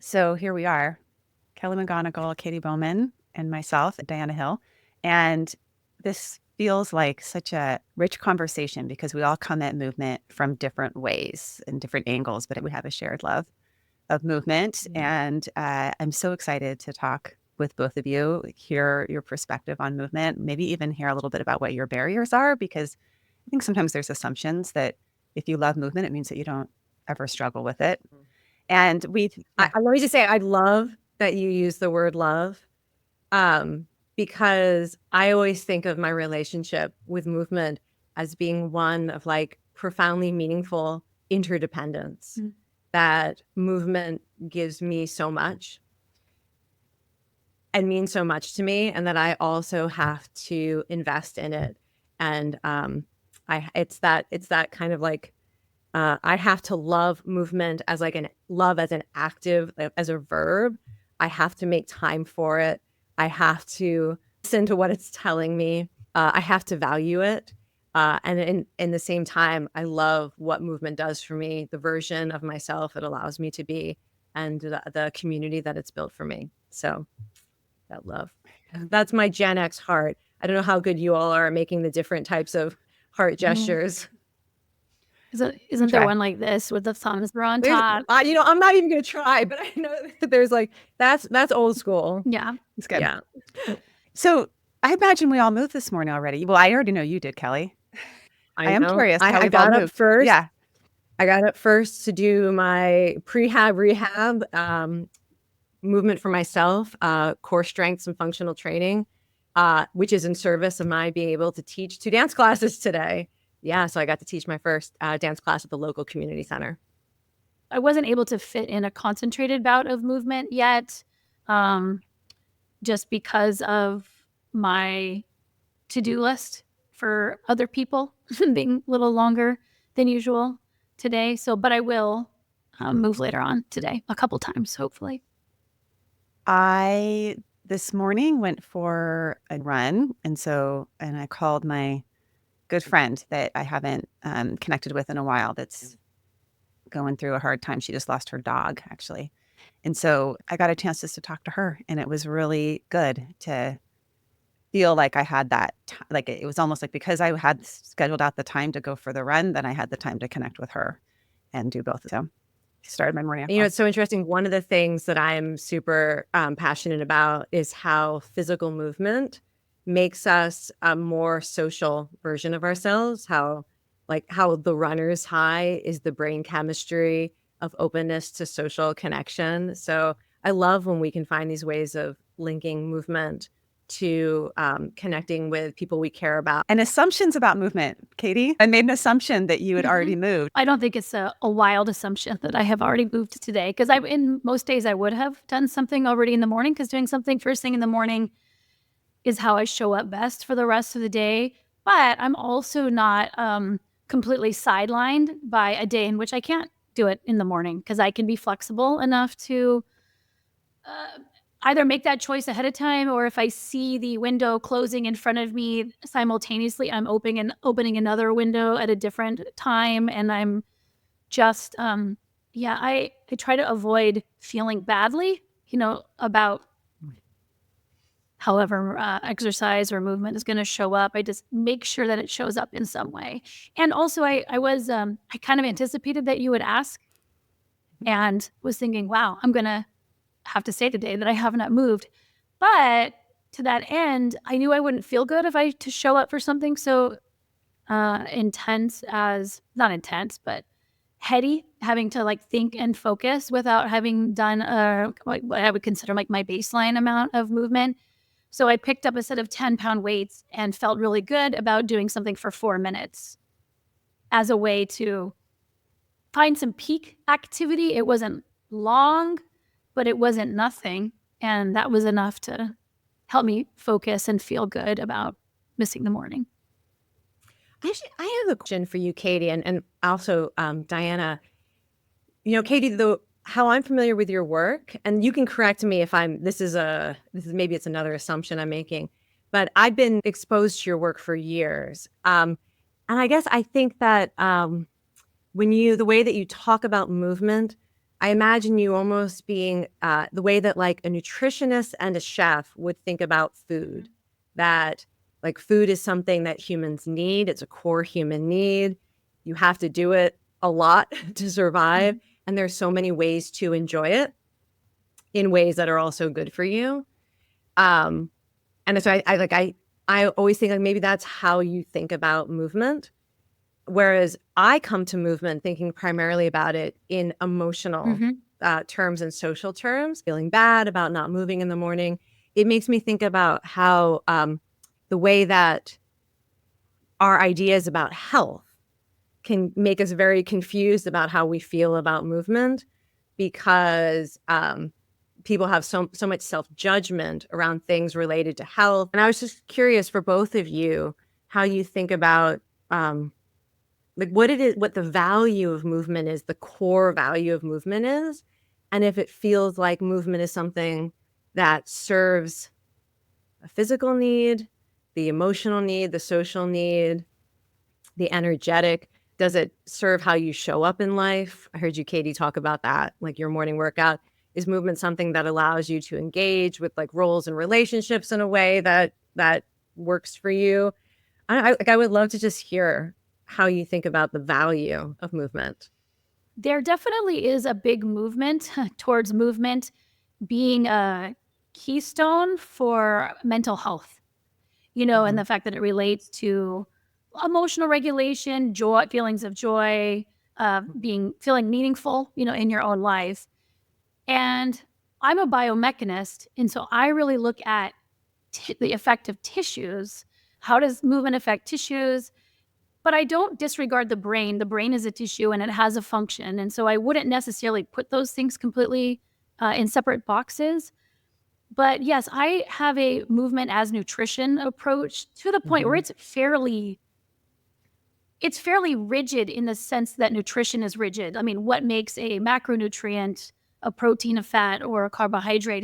So here we are, Kelly McGonigal, Katy Bowman, and myself, Diana Hill. And this feels like such a rich conversation because we all come at movement from different ways and different angles, but we have a shared love of movement. And I'm so excited to talk with both of you, hear your perspective on movement, maybe even hear a little bit about what your barriers are, because I think sometimes there's assumptions that if you love movement, it means that you don't ever struggle with it. And Let me just say, I love that you use the word love, because I always think of my relationship with movement as being one of like profoundly meaningful interdependence. That movement gives me so much and means so much to me, and that I also have to invest in it. And it's that kind of like I have to love movement as like love as an active, as a verb. I have to make time for it. I have to listen to what it's telling me. I have to value it. And in the same time, I love what movement does for me, the version of myself it allows me to be, and the community that it's built for me. So that love. That's my Gen X heart. I don't know how good you all are at making the different types of heart gestures. Isn't there one like this with the thumbs on top? I'm not even going to try, but I know that there's like, that's old school. Yeah. It's good. Yeah. So I imagine we all moved this morning already. Well, I already know you did, Kelly. I am curious how I we've all got up moved. first. Yeah. I got up first to do my rehab movement for myself, core strengths and functional training, which is in service of my being able to teach 2 dance classes today. Yeah, so I got to teach my first dance class at the local community center. I wasn't able to fit in a concentrated bout of movement yet, just because of my to-do list for other people being a little longer than usual today. So, but I will move later on today, a couple times, hopefully. I this morning went for a run, and I called my good friend that I haven't connected with in a while that's going through a hard time. She just lost her dog, actually. And so I got a chance just to talk to her, and it was really good to feel like I had that, like it was almost like because I had scheduled out the time to go for the run, then I had the time to connect with her and do both of them. Started my morning. It's so interesting. One of the things that I'm super passionate about is how physical movement makes us a more social version of ourselves. How the runner's high is the brain chemistry of openness to social connection. So I love when we can find these ways of linking movement to connecting with people we care about. And assumptions about movement, Katy. I made an assumption that you had already moved. I don't think it's a wild assumption that I have already moved today, because in most days I would have done something already in the morning, because doing something first thing in the morning is how I show up best for the rest of the day. But I'm also not completely sidelined by a day in which I can't do it in the morning, because I can be flexible enough to either make that choice ahead of time, or if I see the window closing in front of me simultaneously, I'm opening another window at a different time. And I'm just, I try to avoid feeling badly, about however exercise or movement is going to show up. I just make sure that it shows up in some way. And also I kind of anticipated that you would ask, and was thinking, wow, I'm going to have to say today that I have not moved. But to that end, I knew I wouldn't feel good if I to show up for something so intense, as not intense, but heady, having to like think and focus without having done what I would consider like my baseline amount of movement. So I picked up a set of 10-pound weights and felt really good about doing something for 4 minutes as a way to find some peak activity. It wasn't long, but it wasn't nothing. And that was enough to help me focus and feel good about missing the morning. Actually, I have a question for you, Katy, and also Diana. Katy, how I'm familiar with your work, and you can correct me if this is maybe it's another assumption I'm making, but I've been exposed to your work for years. And I guess I think that the way that you talk about movement I imagine you almost being the way that like a nutritionist and a chef would think about food, that like food is something that humans need. It's a core human need. You have to do it a lot to survive. And there's so many ways to enjoy it in ways that are also good for you. And so I always think like maybe that's how you think about movement. Whereas I come to movement thinking primarily about it in emotional terms and social terms, feeling bad about not moving in the morning. It makes me think about how the way that our ideas about health can make us very confused about how we feel about movement, because people have so much self-judgment around things related to health. And I was just curious for both of you how you think about like what it is, what the value of movement is, the core value of movement is, and if it feels like movement is something that serves a physical need, the emotional need, the social need, the energetic. Does it serve how you show up in life? I heard you, Katy, talk about that, like your morning workout. Is movement something that allows you to engage with like roles and relationships in a way that works for you? I would love to just hear how you think about the value of movement. There definitely is a big movement towards movement being a keystone for mental health, and the fact that it relates to emotional regulation, joy, feelings of joy, feeling meaningful, in your own life. And I'm a biomechanist, and so I really look at the effect of tissues. How does movement affect tissues? But I don't disregard the brain. The brain is a tissue and it has a function. And so I wouldn't necessarily put those things completely in separate boxes. But yes, I have a movement as nutrition approach to the point where it's fairly rigid in the sense that nutrition is rigid. I mean, what makes a macronutrient, a protein, a fat, or a carbohydrate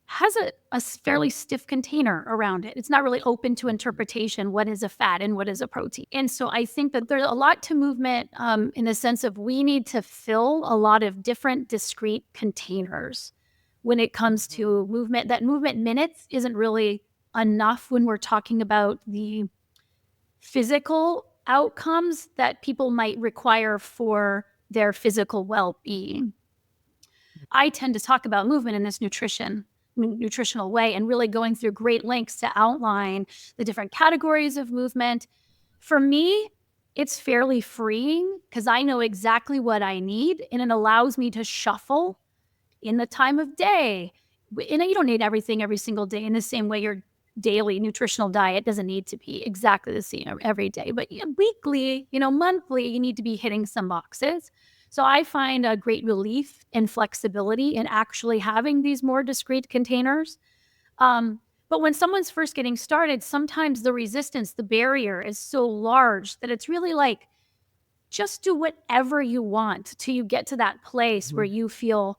has a fairly stiff container around it. It's not really open to interpretation what is a fat and what is a protein. And so I think that there's a lot to movement in the sense of we need to fill a lot of different discrete containers when it comes to movement. That movement minutes isn't really enough when we're talking about the physical outcomes that people might require for their physical well-being. I tend to talk about movement in this nutritional way and really going through great lengths to outline the different categories of movement. For me, it's fairly freeing because I know exactly what I need, and it allows me to shuffle in the time of day. And you don't need everything every single day in the same way your daily nutritional diet doesn't need to be exactly the same every day. But weekly, monthly, you need to be hitting some boxes. So I find a great relief and flexibility in actually having these more discrete containers. But when someone's first getting started, sometimes the resistance, the barrier is so large that it's really like, just do whatever you want till you get to that place where you feel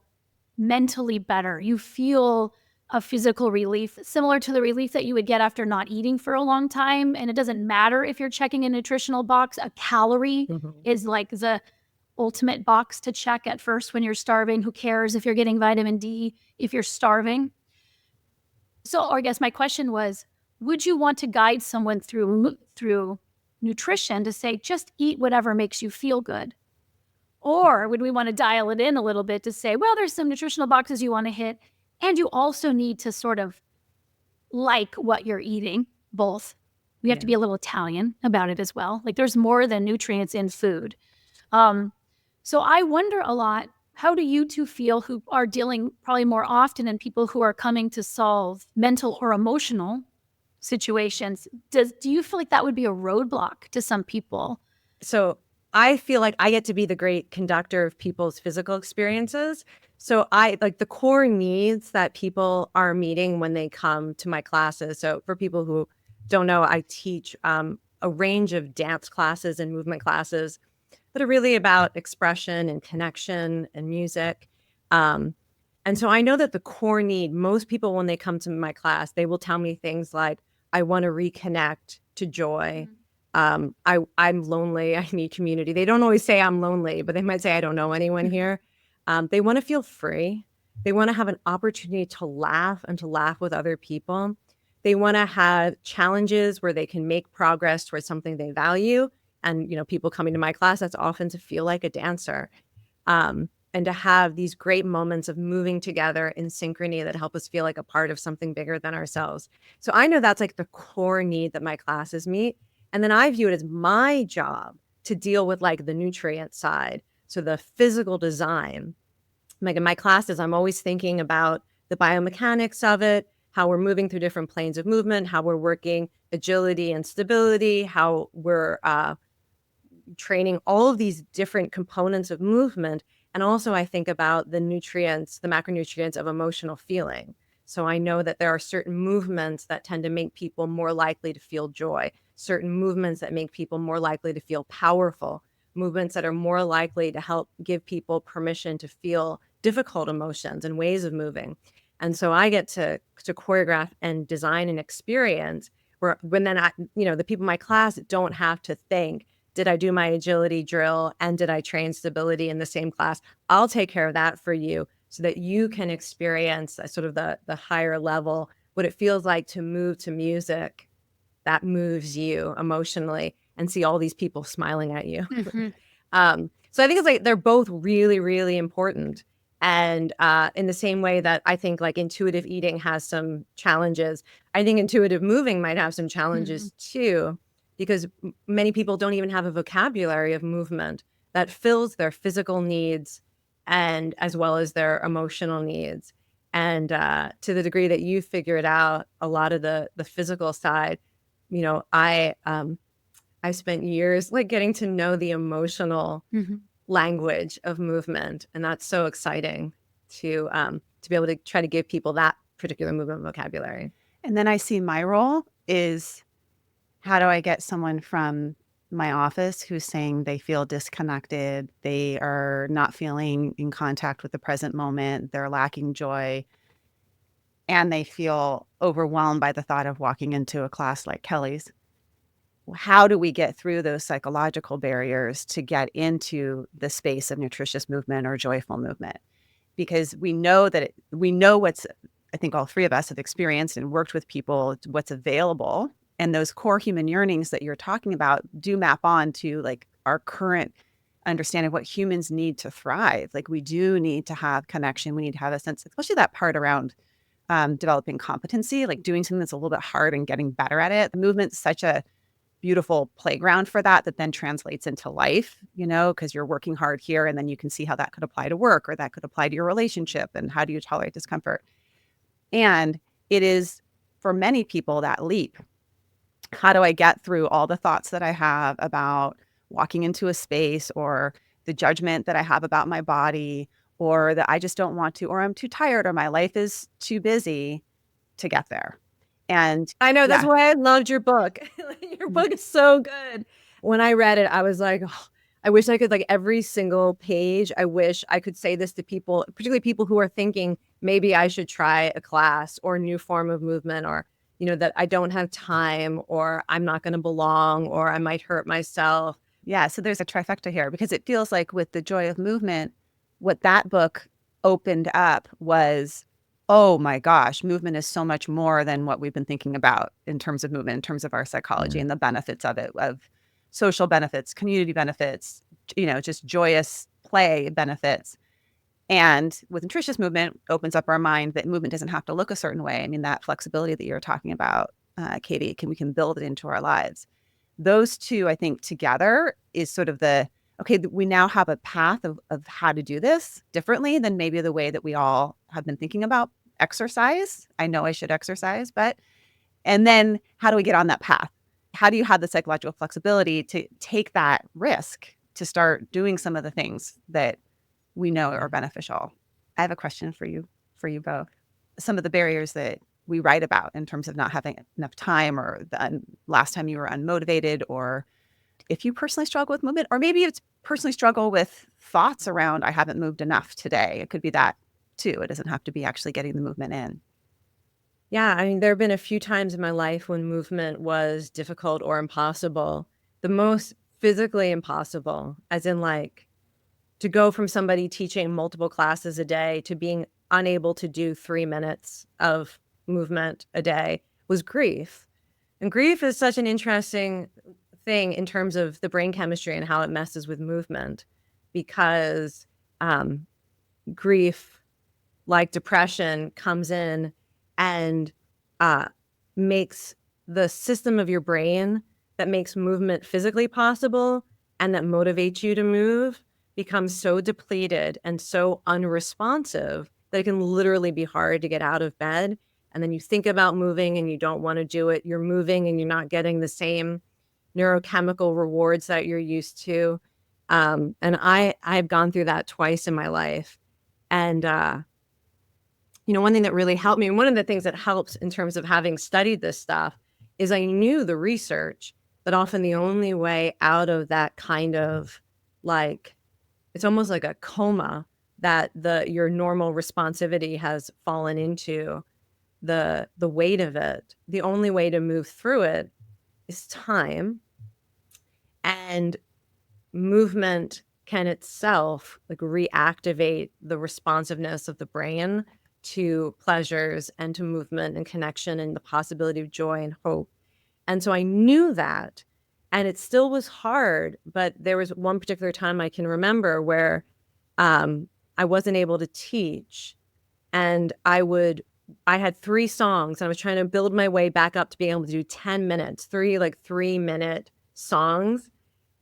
mentally better. You feel a physical relief, similar to the relief that you would get after not eating for a long time. And it doesn't matter if you're checking a nutritional box. A calorie is like the ultimate box to check at first when you're starving. Who cares if you're getting vitamin D if you're starving? So I guess my question was, would you want to guide someone through nutrition to say, just eat whatever makes you feel good? Or would we want to dial it in a little bit to say, well, there's some nutritional boxes you want to hit, and you also need to sort of like what you're eating, both. We have to be a little Italian about it as well. Like there's more than nutrients in food. So I wonder a lot, how do you two feel, who are dealing probably more often in people who are coming to solve mental or emotional situations? Do you feel like that would be a roadblock to some people? So I feel like I get to be the great conductor of people's physical experiences. So I like the core needs that people are meeting when they come to my classes. So for people who don't know, I teach a range of dance classes and movement classes that are really about expression and connection and music. And so I know that the core need, most people when they come to my class, they will tell me things like, I want to reconnect to joy. I'm lonely. I need community. They don't always say I'm lonely, but they might say, I don't know anyone here. They want to feel free. They want to have an opportunity to laugh and to laugh with other people. They want to have challenges where they can make progress towards something they value. And, people coming to my class, that's often to feel like a dancer. And to have these great moments of moving together in synchrony that help us feel like a part of something bigger than ourselves. So I know that's like the core need that my classes meet. And then I view it as my job to deal with like the nutrient side. So the physical design. Like in my classes, I'm always thinking about the biomechanics of it, how we're moving through different planes of movement, how we're working agility and stability, how we're training all of these different components of movement. And also I think about the nutrients, the macronutrients of emotional feeling. So I know that there are certain movements that tend to make people more likely to feel joy, certain movements that make people more likely to feel powerful, movements that are more likely to help give people permission to feel difficult emotions and ways of moving. And so I get to choreograph and design an experience when then the people in my class don't have to think, did I do my agility drill and did I train stability in the same class? I'll take care of that for you so that you can experience sort of the higher level, what it feels like to move to music that moves you emotionally and see all these people smiling at you. So I think it's like they're both really, really important. And in the same way that I think like intuitive eating has some challenges, I think intuitive moving might have some challenges too, because many people don't even have a vocabulary of movement that fills their physical needs and as well as their emotional needs. And to the degree that you figured out a lot of the physical side, I spent years like getting to know the emotional language of movement, and that's so exciting to be able to try to give people that particular movement vocabulary. And then I see my role is, how do I get someone from my office who's saying they feel disconnected, they are not feeling in contact with the present moment, they're lacking joy, and they feel overwhelmed by the thought of walking into a class like Kelly's? How do we get through those psychological barriers to get into the space of nutritious movement or joyful movement? Because we know what's, I think all three of us have experienced and worked with people, what's available. And those core human yearnings that you're talking about do map on to like our current understanding of what humans need to thrive. Like we do need to have connection. We need to have a sense, especially that part around developing competency, like doing something that's a little bit hard and getting better at it. The movement's such a beautiful playground for that then translates into life, because you're working hard here and then you can see how that could apply to work or that could apply to your relationship and how do you tolerate discomfort. And it is for many people that leap. How do I get through all the thoughts that I have about walking into a space or the judgment that I have about my body or that I just don't want to, or I'm too tired or my life is too busy to get there. And I know that's why I loved your book. Your book is so good. When I read it, I was like, oh, I wish I could, like every single page, I wish I could say this to people, particularly people who are thinking maybe I should try a class or a new form of movement, or, that I don't have time or I'm not going to belong or I might hurt myself. Yeah. So there's a trifecta here because it feels like with the joy of movement, what that book opened up was, oh my gosh, movement is so much more than what we've been thinking about in terms of movement, in terms of our psychology and the benefits of it, of social benefits, community benefits, just joyous play benefits. And with nutritious movement, opens up our mind that movement doesn't have to look a certain way. I mean, that flexibility that you're talking about, Katy, we can build it into our lives. Those two, I think, together is sort of okay, we now have a path of how to do this differently than maybe the way that we all have been thinking about exercise. I know I should exercise, and then how do we get on that path? How do you have the psychological flexibility to take that risk to start doing some of the things that we know are beneficial? I have a question for you both. Some of the barriers that we write about in terms of not having enough time or the last time you were unmotivated, or if you personally struggle with movement, or maybe it's personally struggle with thoughts around, I haven't moved enough today. It could be that too. It doesn't have to be actually getting the movement in. Yeah, I mean, there have been a few times in my life when movement was difficult or impossible. The most physically impossible, as in like to go from somebody teaching multiple classes a day to being unable to do 3 minutes of movement a day was grief. And grief is such an interesting thing in terms of the brain chemistry and how it messes with movement, because grief, like depression, comes in and makes the system of your brain that makes movement physically possible and that motivates you to move becomes so depleted and so unresponsive that it can literally be hard to get out of bed. And then you think about moving and you don't want to do it. You're moving and you're not getting the same neurochemical rewards that you're used to. And I've gone through that twice in my life. And, one thing that really helped me, and one of the things that helps in terms of having studied this stuff, is I knew the research that often the only way out of that kind of it's almost like a coma that your normal responsivity has fallen into, the weight of it, the only way to move through it is time. And movement can itself reactivate the responsiveness of the brain to pleasures and to movement and connection and the possibility of joy and hope. And so I knew that, and it still was hard, but there was one particular time I can remember where I wasn't able to teach, and I had 3 songs and I was trying to build my way back up to being able to do 10 minutes, 3-minute songs.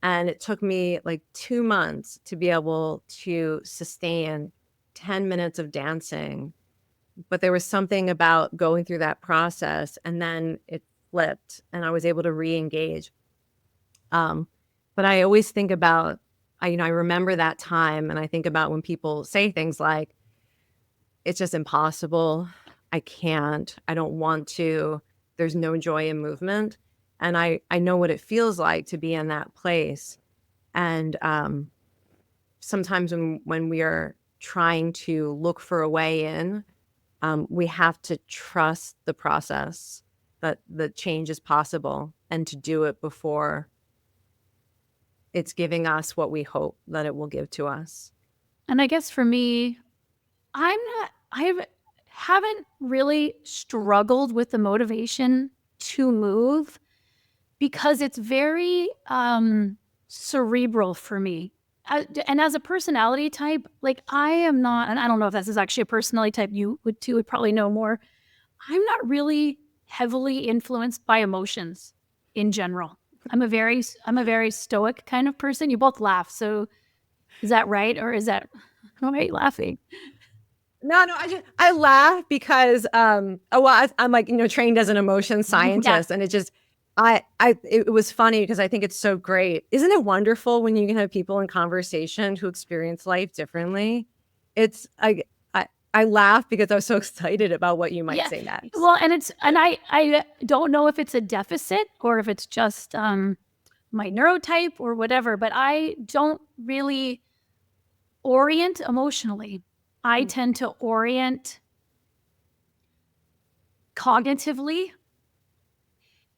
And it took me 2 months to be able to sustain 10 minutes of dancing. But there was something about going through that process, and then it flipped and I was able to re-engage. But I always think about, I remember that time, and I think about when people say things like, it's just impossible, I can't, I don't want to, there's no joy in movement. And I know what it feels like to be in that place. And sometimes when we are trying to look for a way in, we have to trust the process, that the change is possible, and to do it before it's giving us what we hope that it will give to us. And I guess for me, I haven't really struggled with the motivation to move because it's very cerebral for me. And as a personality type, I am not, and I don't know if this is actually a personality type you would probably know more. I'm not really heavily influenced by emotions in general. I'm a very stoic kind of person. You both laugh. So is that right? Or is that, why are you laughing? No, I laugh because I'm trained as an emotion scientist, and it just it was funny because I think it's so great. Isn't it wonderful when you can have people in conversation who experience life differently? It's I laugh because I was so excited about what you might say next. Well, and I don't know if it's a deficit or if it's just my neurotype or whatever, but I don't really orient emotionally. I tend to orient cognitively.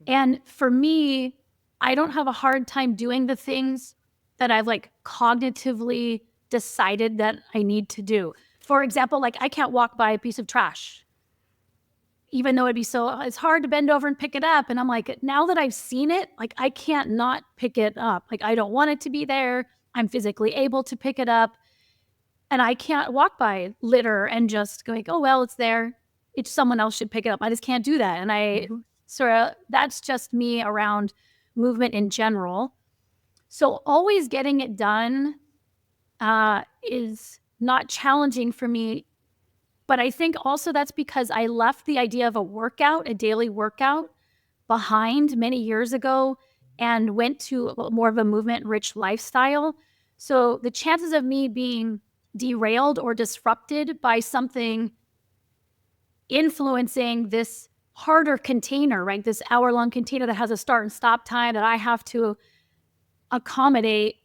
And for me, I don't have a hard time doing the things that I've cognitively decided that I need to do. For example, I can't walk by a piece of trash, even though it's hard to bend over and pick it up. And I'm now that I've seen it, I can't not pick it up. I don't want it to be there. I'm physically able to pick it up. And I can't walk by litter and just go oh, well, it's there. Someone else should pick it up. I just can't do that. And that's just me around movement in general. So always getting it done is not challenging for me. But I think also that's because I left the idea of a daily workout behind many years ago and went to more of a movement-rich lifestyle. So the chances of me being derailed or disrupted by something influencing this harder container, right? This hour-long container that has a start and stop time that I have to accommodate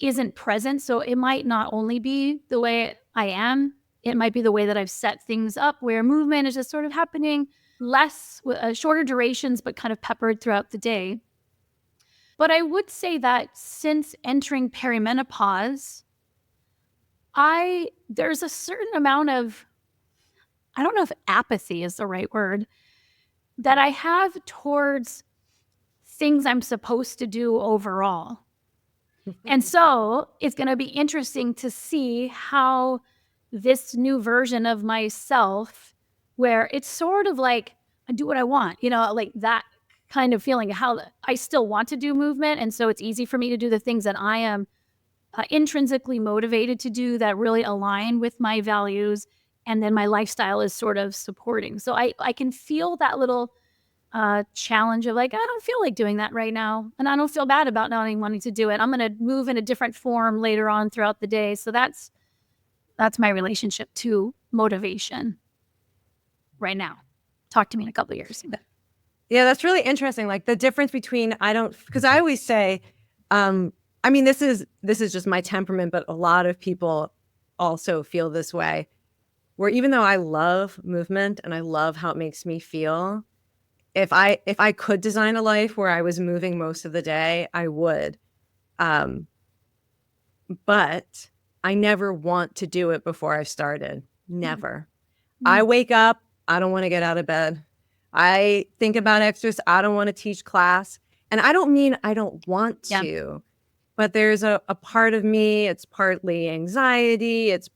isn't present. So it might not only be the way I am, it might be the way that I've set things up where movement is just sort of happening less, shorter durations, but kind of peppered throughout the day. But I would say that since entering perimenopause, There's a certain amount of, I don't know if apathy is the right word, that I have towards things I'm supposed to do overall. And so it's going to be interesting to see how this new version of myself, where it's sort of like I do what I want, like that kind of feeling, how I still want to do movement. And so it's easy for me to do the things that I am intrinsically motivated to do that really align with my values. And then my lifestyle is sort of supporting. So I can feel that little challenge of like, I don't feel like doing that right now. And I don't feel bad about not even wanting to do it. I'm going to move in a different form later on throughout the day. So that's my relationship to motivation right now. Talk to me in a couple of years. Yeah, that's really interesting. Like the difference between because I always say, I mean, this is just my temperament, but a lot of people also feel this way, where even though I love movement and I love how it makes me feel, if I could design a life where I was moving most of the day, I would. But I never want to do it before I've started. Never. I wake up, I don't want to get out of bed. I think about extras, I don't want to teach class. And I don't mean I don't want to, but there's a part of me, it's partly anxiety, it's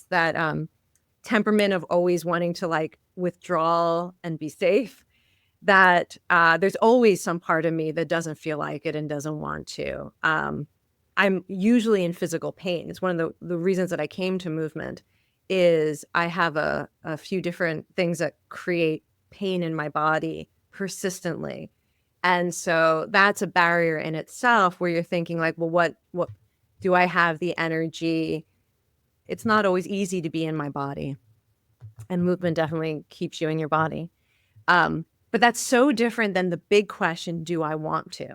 that temperament of always wanting to like withdraw and be safe, that there's always some part of me that doesn't feel like it and doesn't want to. I'm usually in physical pain. It's one of the reasons that I came to movement is I have a few different things that create pain in my body persistently. And so that's a barrier in itself where you're thinking like, well, what do I have the energy? It's not always easy to be in my body. And movement definitely keeps you in your body. But that's so different than the big question, do I want to?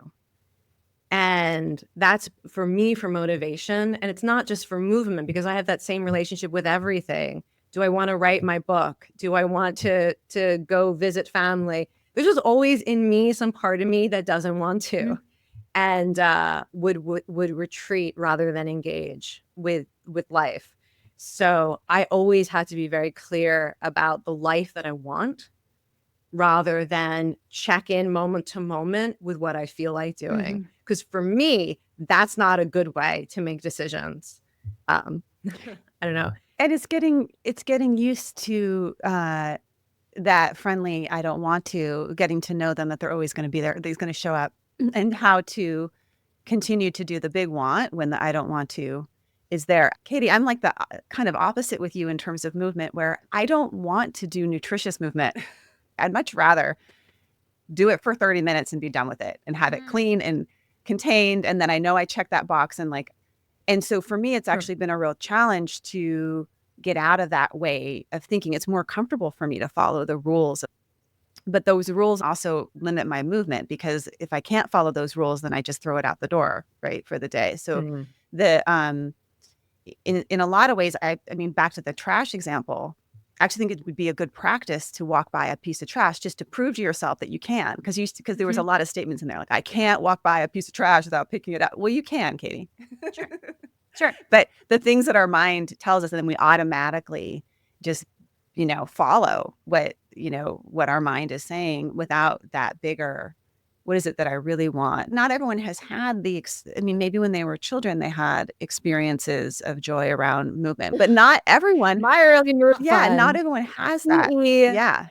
And that's for me for motivation. And it's not just for movement, because I have that same relationship with everything. Do I want to write my book? Do I want to go visit family? There's just always in me some part of me that doesn't want to, and would retreat rather than engage with life. So I always had to be very clear about the life that I want, rather than check in moment to moment with what I feel like doing. Because for me, that's not a good way to make decisions. I don't know. And it's getting used to that friendly, I don't want to, getting to know them, that they're always going to be there. They're going to show up, and how to continue to do the big want when the I don't want to is there. Katy, I'm like the kind of opposite with you in terms of movement, where I don't want to do nutritious movement. I'd much rather do it for 30 minutes and be done with it and have it clean and contained. And then I know I check that box and so for me, it's actually been a real challenge to get out of that way of thinking. It's more comfortable for me to follow the rules, but those rules also limit my movement, because if I can't follow those rules, then I just throw it out the door, right, for the day. So in a lot of ways, I mean, back to the trash example, I actually think it would be a good practice to walk by a piece of trash just to prove to yourself that you can, because there was a lot of statements in there like, I can't walk by a piece of trash without picking it up. Well, you can, Katy. Sure. But the things that our mind tells us, and then we automatically just, follow what our mind is saying without that bigger, what is it that I really want? Not everyone has had maybe when they were children, they had experiences of joy around movement, but not everyone. My early years, not everyone has that. Yeah.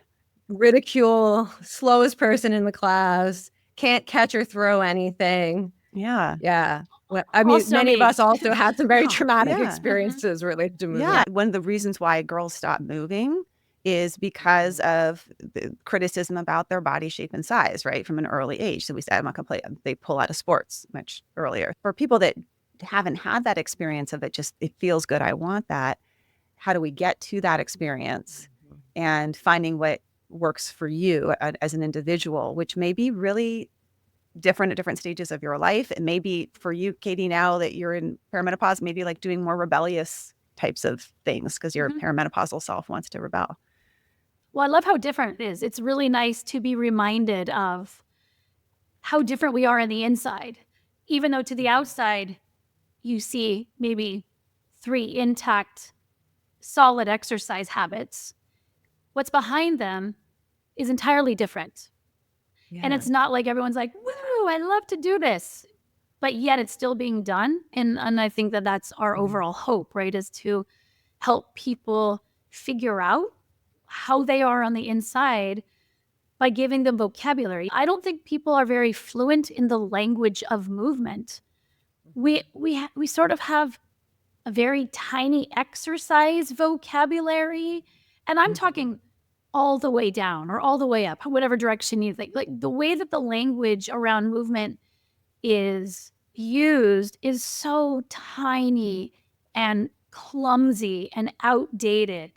Ridicule, slowest person in the class, can't catch or throw anything. Yeah. Yeah. Well, I mean, many of us also had some very traumatic experiences related to movement. Yeah. One of the reasons why girls stop moving is because of the criticism about their body shape and size, right, from an early age. So we say, I'm not going to play. They pull out of sports much earlier. For people that haven't had that experience of it feels good, I want that. How do we get to that experience and finding what works for you as an individual, which may be really different at different stages of your life. It may be for you, Katy, now that you're in perimenopause, maybe like doing more rebellious types of things because your perimenopausal self wants to rebel. Well, I love how different it is. It's really nice to be reminded of how different we are on the inside, even though to the outside, you see maybe 3 intact, solid exercise habits, what's behind them is entirely different. And it's not like everyone's like, woo, I love to do this. But yet it's still being done. And I think that that's our overall hope, right? Is to help people figure out how they are on the inside by giving them vocabulary. I don't think people are very fluent in the language of movement. We sort of have a very tiny exercise vocabulary, and I'm talking all the way down or all the way up, whatever direction you think. Like the way that the language around movement is used is so tiny and clumsy and outdated.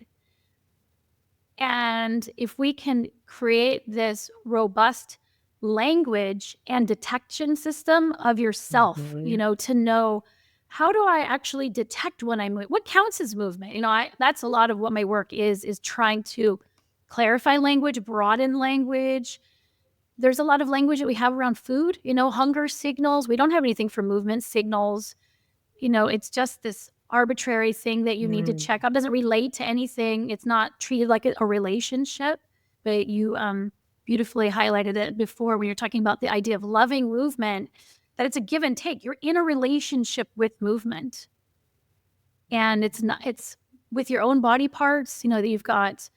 And if we can create this robust language and detection system of yourself, to know, how do I actually detect when I'm moving? What counts as movement? That's a lot of what my work is trying to clarify language, broaden language. There's a lot of language that we have around food, hunger signals. We don't have anything for movement signals. It's just this arbitrary thing that you need to check out. It doesn't relate to anything. It's not treated like a relationship. But you beautifully highlighted it before when you're talking about the idea of loving movement, that it's a give and take. You're in a relationship with movement. And it's with your own body parts, that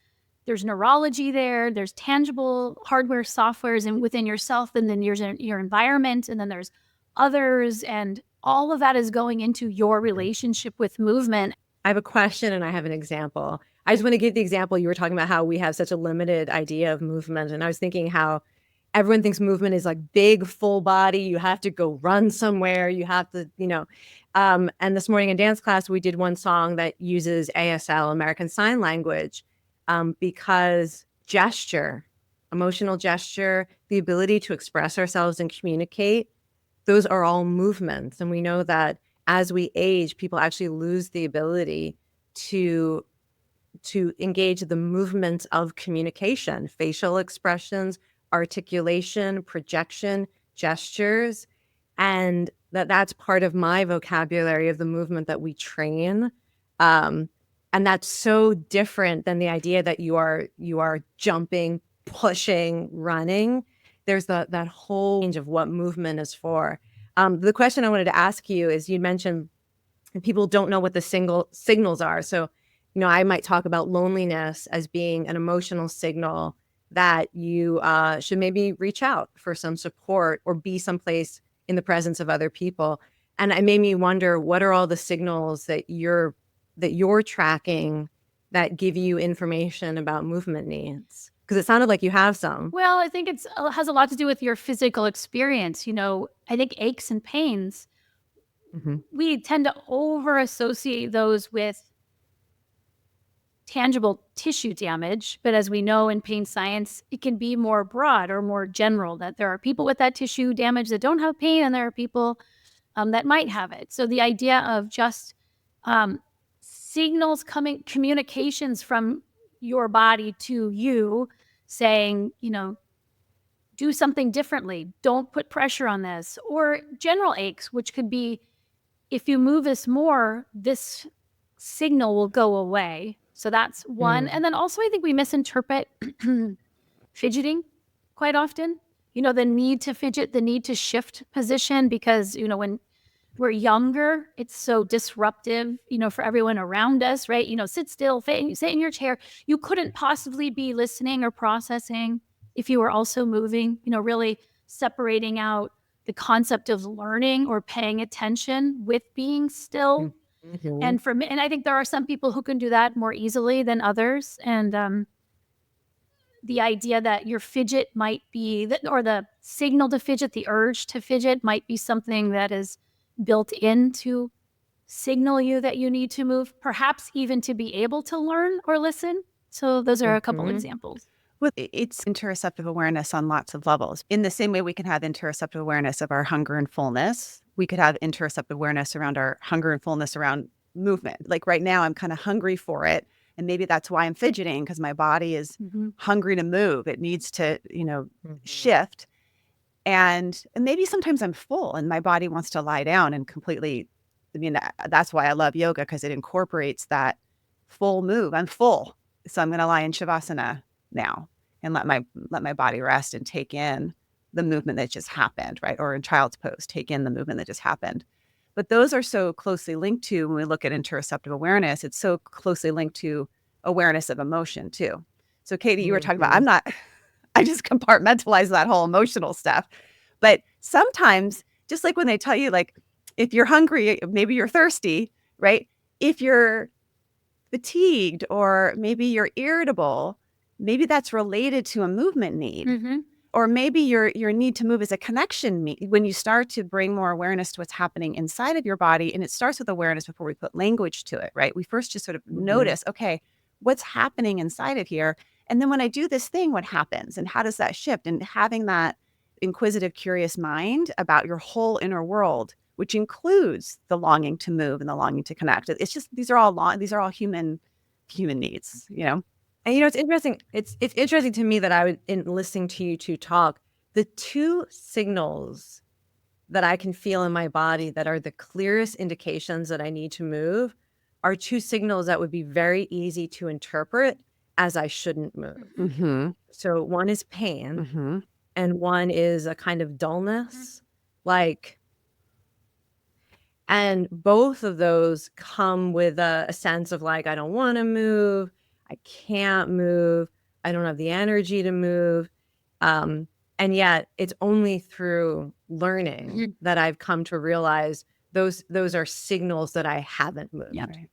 there's neurology there, there's tangible hardware, softwares, and within yourself, and then there's your environment, and then there's others, and all of that is going into your relationship with movement. I have a question and I have an example. I just want to give the example. You were talking about how we have such a limited idea of movement. And I was thinking how everyone thinks movement is like big, full body. You have to go run somewhere. You have to, and this morning in dance class, we did one song that uses ASL, American Sign Language, because gesture, emotional gesture, the ability to express ourselves and communicate, those are all movements. And we know that as we age, people actually lose the ability to engage the movements of communication, facial expressions, articulation, projection, gestures. And that's part of my vocabulary of the movement that we train. And that's so different than the idea that you are jumping, pushing, running. There's that whole range of what movement is for. The question I wanted to ask you is, you mentioned people don't know what the signals are. So, I might talk about loneliness as being an emotional signal that you should maybe reach out for some support or be someplace in the presence of other people. And it made me wonder, what are all the signals that you're tracking that give you information about movement needs? Because it sounded like you have some. Well, I think it has a lot to do with your physical experience. I think aches and pains, we tend to over associate those with tangible tissue damage. But as we know in pain science, it can be more broad or more general, that there are people with that tissue damage that don't have pain, and there are people that might have it. So the idea of just signals communications from your body to you saying, do something differently. Don't put pressure on this. Or general aches, which could be, if you move this more, this signal will go away. So that's one. And then also I think we misinterpret fidgeting quite often. The need to fidget, the need to shift position, because, when we're younger, it's so disruptive, for everyone around us, right? Sit still, sit in your chair. You couldn't possibly be listening or processing if you were also moving, really separating out the concept of learning or paying attention with being still. And for me, and I think there are some people who can do that more easily than others. And the idea that your fidget might be, or the signal to fidget, the urge to fidget might be something that is built in to signal you that you need to move, perhaps even to be able to learn or listen. So those are a couple examples. Well, it's interoceptive awareness on lots of levels. In the same way we can have interoceptive awareness of our hunger and fullness, we could have interoceptive awareness around our hunger and fullness around movement. Like right now, I'm kind of hungry for it. And maybe that's why I'm fidgeting, because my body is hungry to move. It needs to, shift. And maybe sometimes I'm full and my body wants to lie down and completely I mean, that's why I love yoga, because it incorporates that full move. I'm full. So I'm going to lie in Shavasana now and let my body rest and take in the movement that just happened, right? Or in child's pose, take in the movement that just happened. But those are so closely linked to, when we look at interoceptive awareness, it's so closely linked to awareness of emotion too. So Katy, you were talking about, I just compartmentalize that whole emotional stuff. But sometimes, just like when they tell you, like, if you're hungry, maybe you're thirsty, right? If you're fatigued or maybe you're irritable, maybe that's related to a movement need. Mm-hmm. Or maybe your need to move is a connection need. When you start to bring more awareness to what's happening inside of your body, and it starts with awareness before we put language to it, right? We first just sort of notice, okay, what's happening inside of here? And then when I do this thing, what happens? And how does that shift? And having that inquisitive, curious mind about your whole inner world, which includes the longing to move and the longing to connect. It's just, these are all human needs, you know? And it's interesting. It's interesting to me that in listening to you two talk, the two signals that I can feel in my body that are the clearest indications that I need to move are two signals that would be very easy to interpret as I shouldn't move. Mm-hmm. So one is pain, Mm-hmm. and one is a kind of dullness, and both of those come with a sense of like, I don't want to move. I can't move. I don't have the energy to move. And yet it's only through learning that I've come to realize those are signals that I haven't moved. Yep. Right.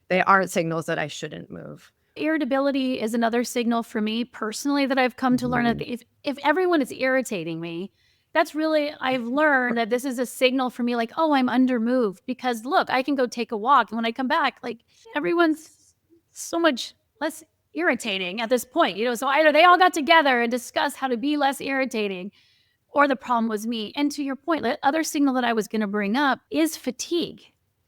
They aren't signals that I shouldn't move. Irritability is another signal for me personally that I've come to learn that if everyone is irritating me, that's really, I've learned that this is a signal for me, like, oh, I'm undermoved, because look, I can go take a walk. And when I come back, like, everyone's so much less irritating at this point, so either they all got together and discussed how to be less irritating, or the problem was me. And to your point, the other signal that I was going to bring up is fatigue.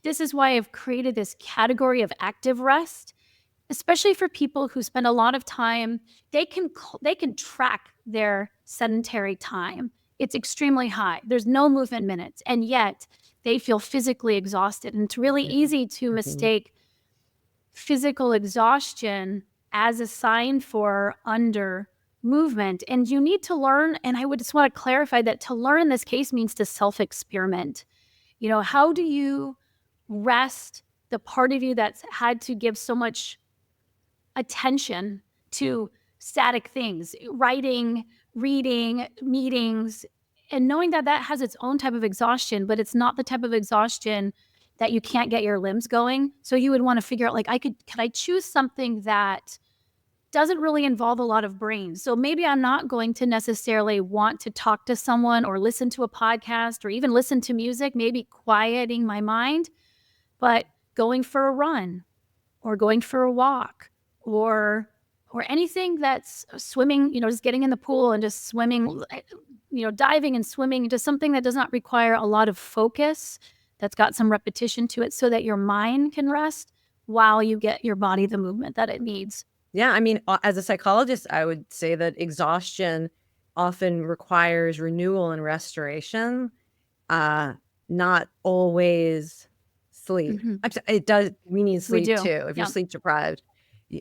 This is why I've created this category of active rest, especially for people who spend a lot of time. They can track their sedentary time. It's extremely high. There's no movement minutes, and yet they feel physically exhausted. And it's really easy to mistake physical exhaustion as a sign for under movement. And you need to learn, and I would just want to clarify that to learn in this case means to self-experiment. How do you rest the part of you that's had to give so much attention to static things, writing, reading, meetings, and knowing that that has its own type of exhaustion, but it's not the type of exhaustion that you can't get your limbs going. So you would want to figure out, like, could I choose something that doesn't really involve a lot of brain? So maybe I'm not going to necessarily want to talk to someone or listen to a podcast or even listen to music, maybe quieting my mind, but going for a run or going for a walk or anything that's swimming, just getting in the pool and just swimming, diving and swimming, just something that does not require a lot of focus, that's got some repetition to it, so that your mind can rest while you get your body the movement that it needs. Yeah, I mean, as a psychologist, I would say that exhaustion often requires renewal and restoration, not always sleep. It does. We need sleep too if you're sleep deprived.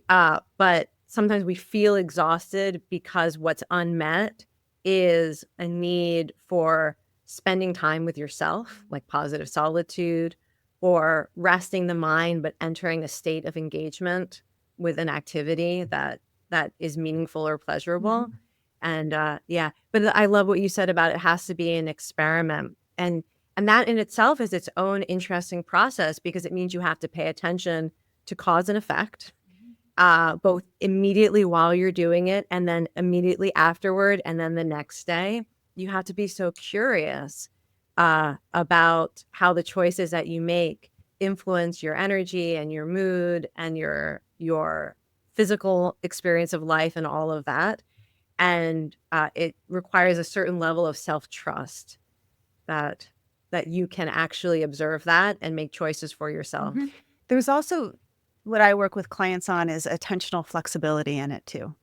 But sometimes we feel exhausted because what's unmet is a need for spending time with yourself, like positive solitude, or resting the mind, but entering a state of engagement with an activity that is meaningful or pleasurable. And but I love what you said about it has to be an experiment. And that in itself is its own interesting process, because it means you have to pay attention to cause and effect, both immediately while you're doing it and then immediately afterward. And then the next day, you have to be so curious about how the choices that you make influence your energy and your mood and your physical experience of life and all of that. And it requires a certain level of self-trust that you can actually observe that and make choices for yourself. There's also what I work with clients on is attentional flexibility in it too,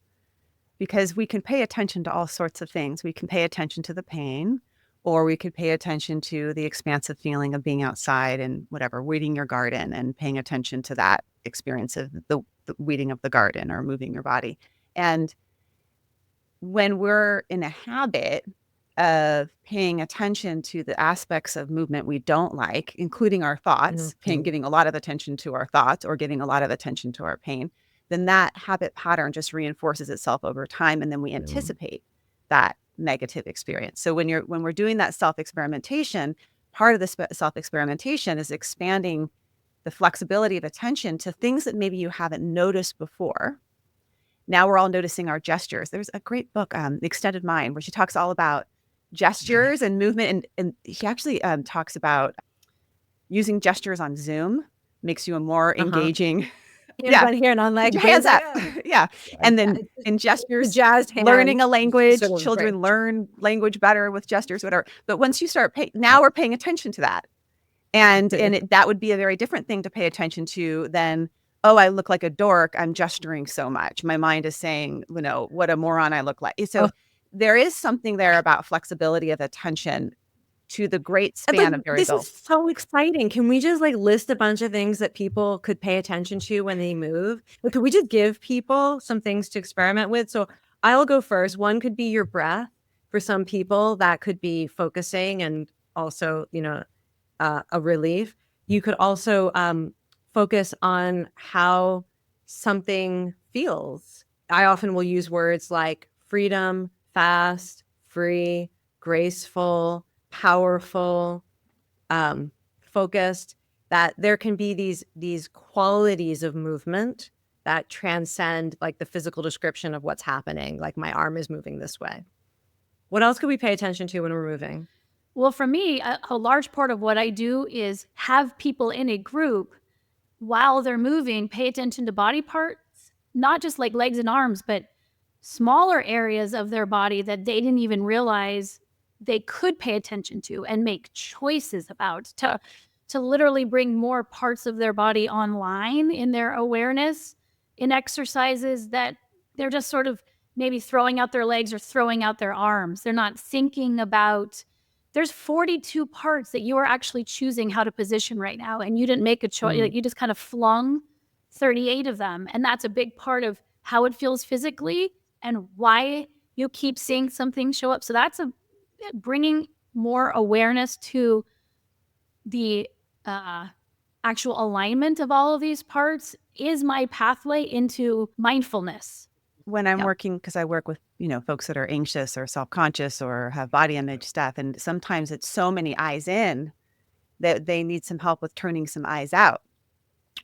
because we can pay attention to all sorts of things. We can pay attention to the pain, Or we could pay attention to the expansive feeling of being outside and whatever, weeding your garden and paying attention to that experience of the weeding of the garden or moving your body. And when we're in a habit of paying attention to the aspects of movement we don't like, including our thoughts, giving a lot of attention to our thoughts or giving a lot of attention to our pain, then that habit pattern just reinforces itself over time. And then we anticipate that negative experience. So when we're doing that self-experimentation, part of the self-experimentation is expanding the flexibility of attention to things that maybe you haven't noticed before. Now we're all noticing our gestures. There's a great book, The Extended Mind, where she talks all about gestures and movement. And she actually talks about using gestures on Zoom makes you a more engaging. Hands on here and on leg. Hands up. Yeah. And then in gestures, learning a language, children learn language better with gestures, whatever. But once you start now we're paying attention to that. And that would be a very different thing to pay attention to than, oh, I look like a dork. I'm gesturing so much. My mind is saying, what a moron I look like. So there is something there about flexibility of attention to the great span of variables. This is so exciting. Can we just list a bunch of things that people could pay attention to when they move? Could we just give people some things to experiment with? So I'll go first. One could be your breath. For some people, that could be focusing and also, a relief. You could also focus on how something feels. I often will use words like freedom, fast, free, graceful, powerful, focused, that there can be these qualities of movement that transcend the physical description of what's happening. Like my arm is moving this way. What else could we pay attention to when we're moving? Well, for me, a large part of what I do is have people in a group while they're moving, pay attention to body parts, not just like legs and arms, but smaller areas of their body that they didn't even realize they could pay attention to and make choices about, to literally bring more parts of their body online in their awareness in exercises that they're just sort of maybe throwing out their legs or throwing out their arms. They're not thinking about, there's 42 parts that you are actually choosing how to position right now. And you didn't make a choice. You just kind of flung 38 of them. And that's a big part of how it feels physically and why you keep seeing something show up. So that's bringing more awareness to the actual alignment of all of these parts is my pathway into mindfulness. When I'm working, because I work with, folks that are anxious or self-conscious or have body image stuff, and sometimes it's so many eyes in that they need some help with turning some eyes out,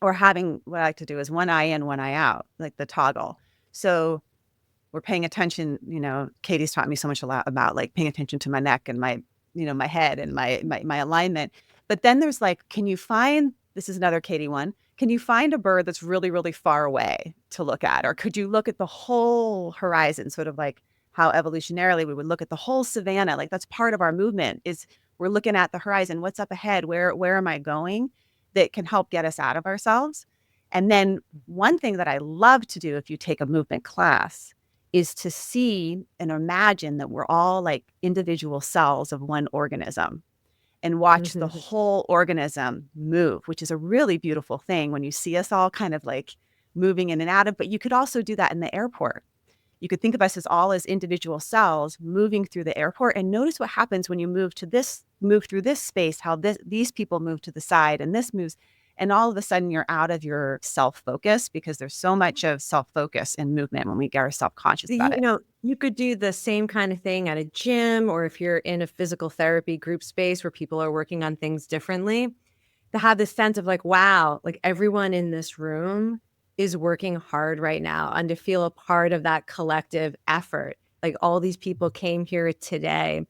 or having, what I like to do is one eye in, one eye out, like the toggle. So we're paying attention, Katy's taught me so much about paying attention to my neck and my, my head and my alignment. But then there's can you find, this is another Katy one, can you find a bird that's really, really far away to look at? Or could you look at the whole horizon, sort of like how evolutionarily we would look at the whole savanna? That's part of our movement, is we're looking at the horizon. What's up ahead? Where am I going? That can help get us out of ourselves. And then one thing that I love to do if you take a movement class is to see and imagine that we're all individual cells of one organism, and watch the whole organism move, which is a really beautiful thing when you see us all kind of moving in and out of. But you could also do that in the airport. You could think of us as individual cells moving through the airport, and notice what happens when you move through this space, how these people move to the side and this moves. And all of a sudden you're out of your self-focus, because there's so much of self-focus in movement when we get self-conscious about it. You could do the same kind of thing at a gym, or if you're in a physical therapy group space where people are working on things differently, to have this sense of wow, everyone in this room is working hard right now, and to feel a part of that collective effort. All these people came here today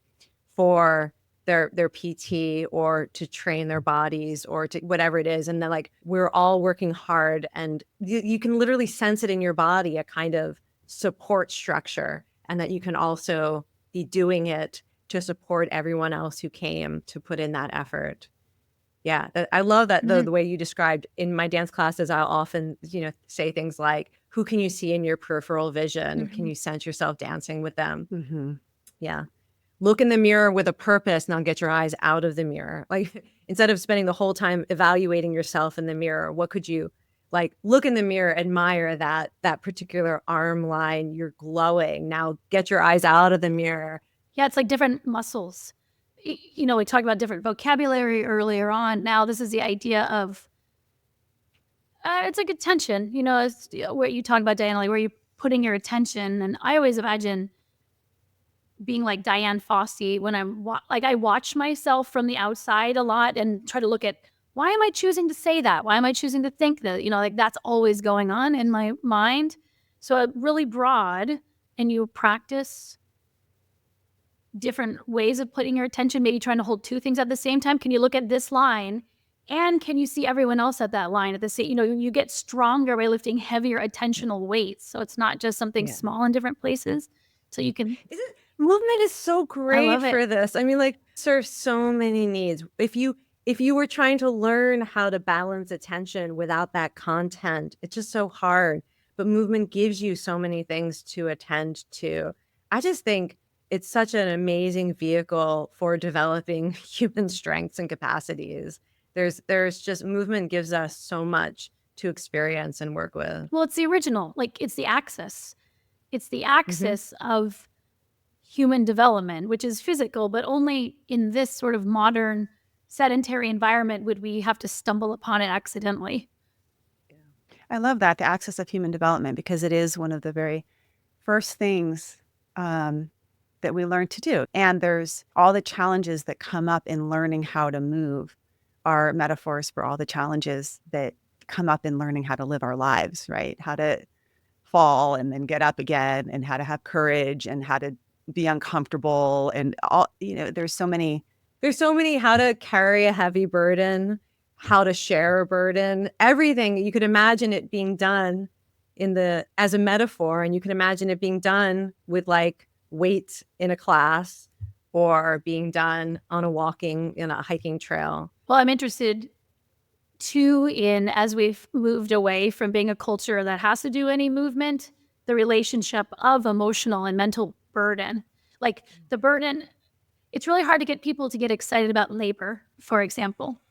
for their PT or to train their bodies or to whatever it is. And then we're all working hard, and you can literally sense it in your body, a kind of support structure, and that you can also be doing it to support everyone else who came to put in that effort. Yeah, I love that the way you described. In my dance classes, I'll often, say things like, who can you see in your peripheral vision? Can you sense yourself dancing with them? Yeah. look in the mirror with a purpose. Now get your eyes out of the mirror. Like instead of spending the whole time evaluating yourself in the mirror, what could you like look in the mirror, admire that particular arm line, you're glowing. Now get your eyes out of the mirror. Yeah, it's like different muscles. You know, we talked about different vocabulary earlier on. Now this is the idea of it's like attention. You know, it's what you talk about, Diana, like where you're putting your attention. And I always imagine being like Diane Fossey when I'm like I watch myself from the outside a lot and try to look at why am I choosing to say that? Why am I choosing to think that? You know, like that's always going on in my mind. So really broad, and you practice different ways of putting your attention, maybe trying to hold two things at the same time. Can you look at this line and can you see everyone else at that line at the same, you know, you get stronger by lifting heavier attentional weights. So it's not just something small in different places. So you can. Movement is so great for it. this. I mean, like serves so many needs. If you were trying to learn how to balance attention without that content, it's just so hard. But movement gives you so many things to attend to. I just think it's such an amazing vehicle for developing human strengths and capacities. There's just movement gives us so much to experience and work with. Well, it's the original, like it's the axis. It's the axis of human development, which is physical, but only in this sort of modern sedentary environment would we have to stumble upon it accidentally. I love that, the axis of human development, because it is one of the very first things that we learn to do. And there's all the challenges that come up in learning how to move are metaphors for all the challenges that come up in learning how to live our lives, right? How to fall and then get up again, and how to have courage, and how to be uncomfortable, and all, you know, there's so many how to carry a heavy burden, how to share a burden, everything. You could imagine it being done as a metaphor, and you can imagine it being done with like weights in a class or being done on a hiking trail. Well, I'm interested too in, as we've moved away from being a culture that has to do any movement, the relationship of emotional and mental burden. Like the burden, it's really hard to get people to get excited about labor, for example.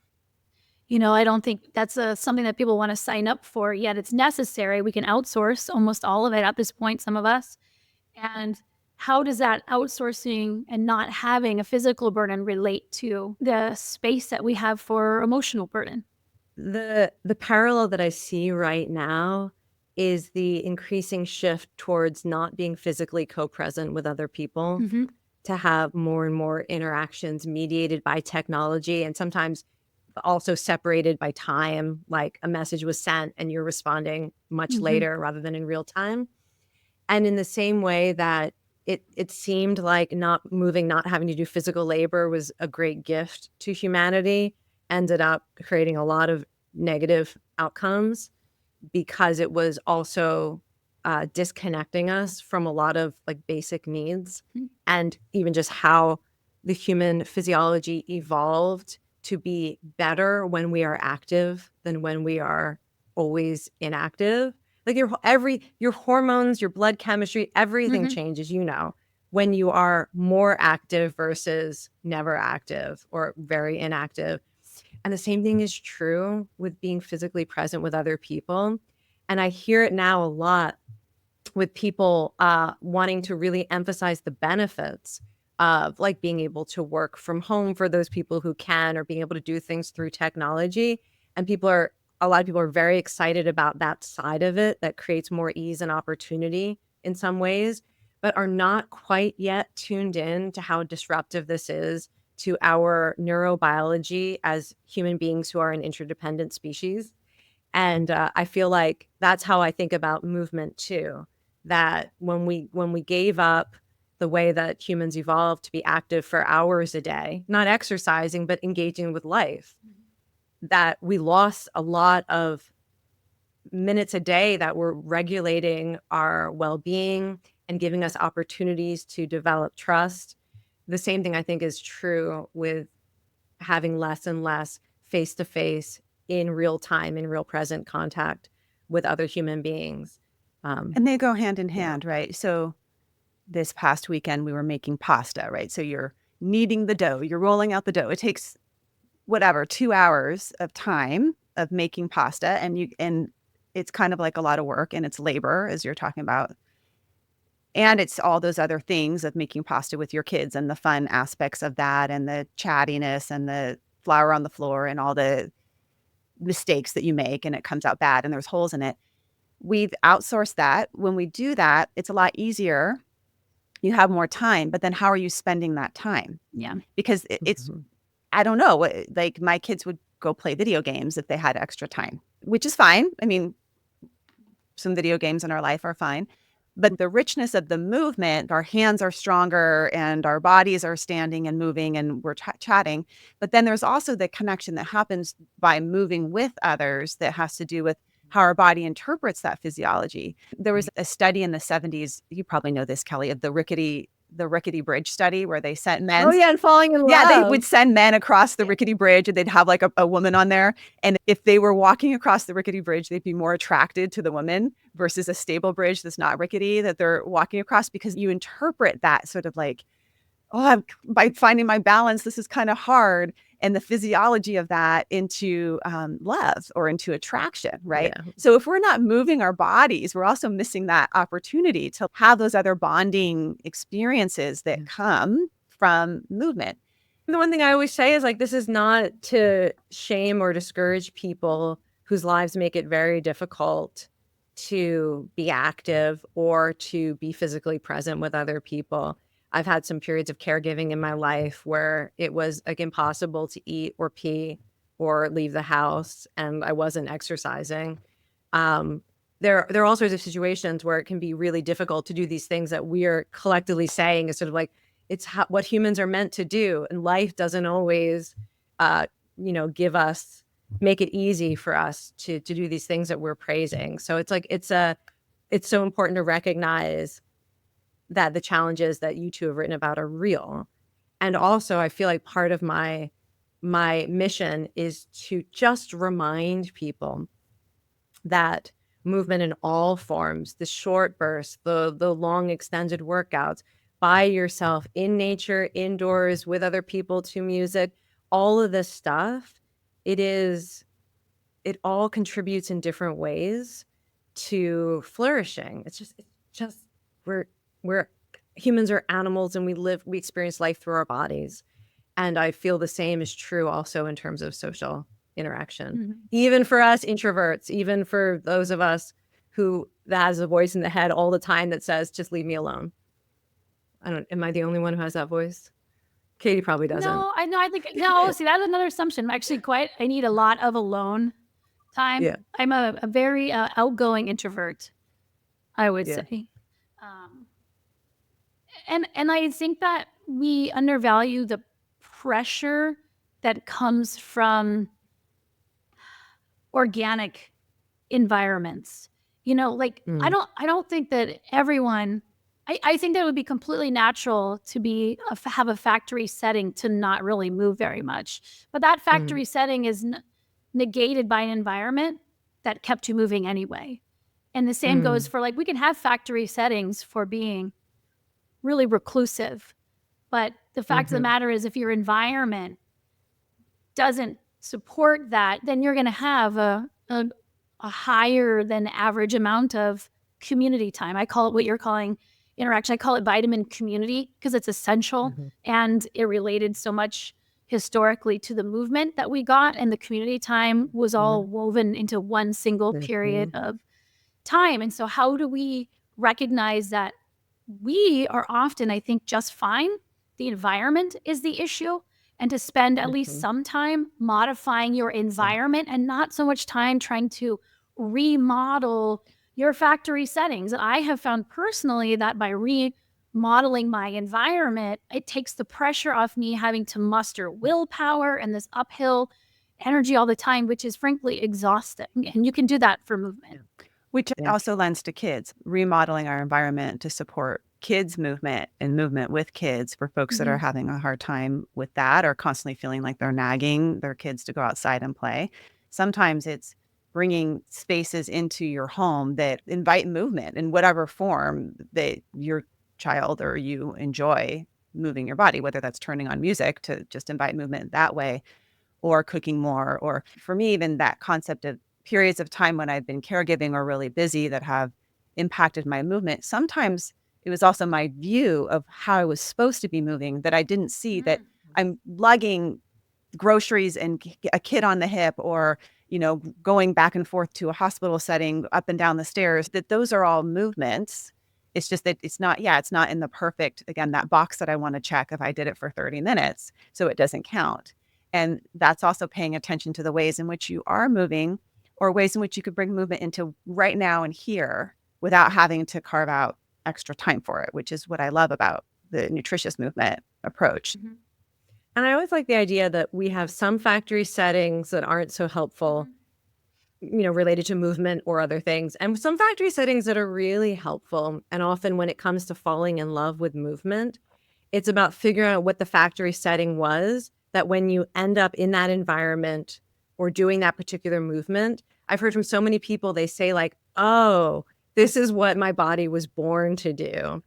You know, I don't think that's something that people want to sign up for, yet it's necessary. We can outsource almost all of it at this point, some of us. And how does that outsourcing and not having a physical burden relate to the space that we have for emotional burden? The parallel that I see right now is the increasing shift towards not being physically co-present with other people, to have more and more interactions mediated by technology, and sometimes also separated by time, like a message was sent and you're responding much later rather than in real time. And in the same way that it seemed like not having to do physical labor was a great gift to humanity, ended up creating a lot of negative outcomes because it was also disconnecting us from a lot of like basic needs, and even just how the human physiology evolved to be better when we are active than when we are always inactive. Like your hormones, your blood chemistry, everything changes, you know, when you are more active versus never active or very inactive. And the same thing is true with being physically present with other people. And I hear it now a lot with people wanting to really emphasize the benefits of like being able to work from home for those people who can, or being able to do things through technology. And a lot of people are very excited about that side of it that creates more ease and opportunity in some ways, but are not quite yet tuned in to how disruptive this is to our neurobiology as human beings who are an interdependent species. And I feel like that's how I think about movement too, that when we gave up the way that humans evolved to be active for hours a day, not exercising, but engaging with life, that we lost a lot of minutes a day that were regulating our well-being and giving us opportunities to develop trust. The same thing I think is true with having less and less face-to-face, in real time, in real present contact with other human beings. and they go hand in hand, right? So this past weekend we were making pasta, right? So you're kneading the dough, you're rolling out the dough. It takes whatever, 2 hours of time of making pasta, and it's kind of like a lot of work, and it's labor, as you're talking about. And it's all those other things of making pasta with your kids and the fun aspects of that and the chattiness and the flour on the floor and all the mistakes that you make and it comes out bad and there's holes in it. We've outsourced that. When we do that, it's a lot easier. You have more time, but then how are you spending that time? Yeah. Because it's, I don't know, like my kids would go play video games if they had extra time, which is fine. I mean, some video games in our life are fine. But the richness of the movement, our hands are stronger and our bodies are standing and moving and we're chatting. But then there's also the connection that happens by moving with others that has to do with how our body interprets that physiology. There was a study in the 70s, you probably know this, Kelly, of the rickety bridge study where they sent men. Oh yeah, and falling in love. Yeah, they would send men across the rickety bridge and they'd have like a woman on there. And if they were walking across the rickety bridge, they'd be more attracted to the woman versus a stable bridge that's not rickety that they're walking across, because you interpret that sort of like, oh, by finding my balance, this is kind of hard. And the physiology of that into love or into attraction, right? Yeah. So if we're not moving our bodies, we're also missing that opportunity to have those other bonding experiences that come from movement. The one thing I always say is like, this is not to shame or discourage people whose lives make it very difficult to be active or to be physically present with other people. I've had some periods of caregiving in my life where it was like impossible to eat or pee or leave the house and I wasn't exercising. There are all sorts of situations where it can be really difficult to do these things that we're collectively saying is sort of like, it's what humans are meant to do. And life doesn't always, make it easy for us to do these things that we're praising. So it's like, it's so important to recognize that the challenges that you two have written about are real. And also I feel like part of my mission is to just remind people that movement in all forms, the short bursts, the long extended workouts, by yourself, in nature, indoors, with other people, to music, all of this stuff, it all contributes in different ways to flourishing. It's just we're humans are animals and we experience life through our bodies. And I feel the same is true also in terms of social interaction. Even for us introverts, even for those of us that has a voice in the head all the time that says, just leave me alone. Am I the only one who has that voice? Katy probably doesn't. No, I think, no, see, that's another assumption. I need a lot of alone time. Yeah. I'm a very outgoing introvert, I would say. And I think that we undervalue the pressure that comes from organic environments. I don't think that everyone, I think that it would be completely natural to have a factory setting to not really move very much. But that factory setting is negated by an environment that kept you moving anyway. And the same goes for we can have factory settings for being really reclusive. But the fact of the matter is, if your environment doesn't support that, then you're going to have a higher than average amount of community time. I call it what you're calling interaction. I call it vitamin community because it's essential and it related so much historically to the movement that we got, and the community time was all woven into one single period of time. And so how do we recognize that we are often, I think, just fine? The environment is the issue, and to spend at least some time modifying your environment and not so much time trying to remodel your factory settings. I have found personally that by remodeling my environment, it takes the pressure off me having to muster willpower and this uphill energy all the time, which is frankly exhausting. And you can do that for movement. Which also lends to kids, remodeling our environment to support kids' movement and movement with kids for folks that are having a hard time with that or constantly feeling like they're nagging their kids to go outside and play. Sometimes it's bringing spaces into your home that invite movement in whatever form that you're child or you enjoy moving your body, whether that's turning on music to just invite movement that way, or cooking more, or for me, even that concept of periods of time when I've been caregiving or really busy that have impacted my movement. Sometimes it was also my view of how I was supposed to be moving that I didn't see that I'm lugging groceries and a kid on the hip, or, going back and forth to a hospital setting up and down the stairs, that those are all movements. It's just that it's not in the perfect, again, that box that I want to check if I did it for 30 minutes. So it doesn't count. And that's also paying attention to the ways in which you are moving, or ways in which you could bring movement into right now and here without having to carve out extra time for it, which is what I love about the nutritious movement approach. And I always like the idea that we have some factory settings that aren't so helpful, related to movement or other things, and some factory settings that are really helpful. And often when it comes to falling in love with movement, it's about figuring out what the factory setting was, that when you end up in that environment or doing that particular movement, I've heard from so many people, they say like, oh, this is what my body was born to do.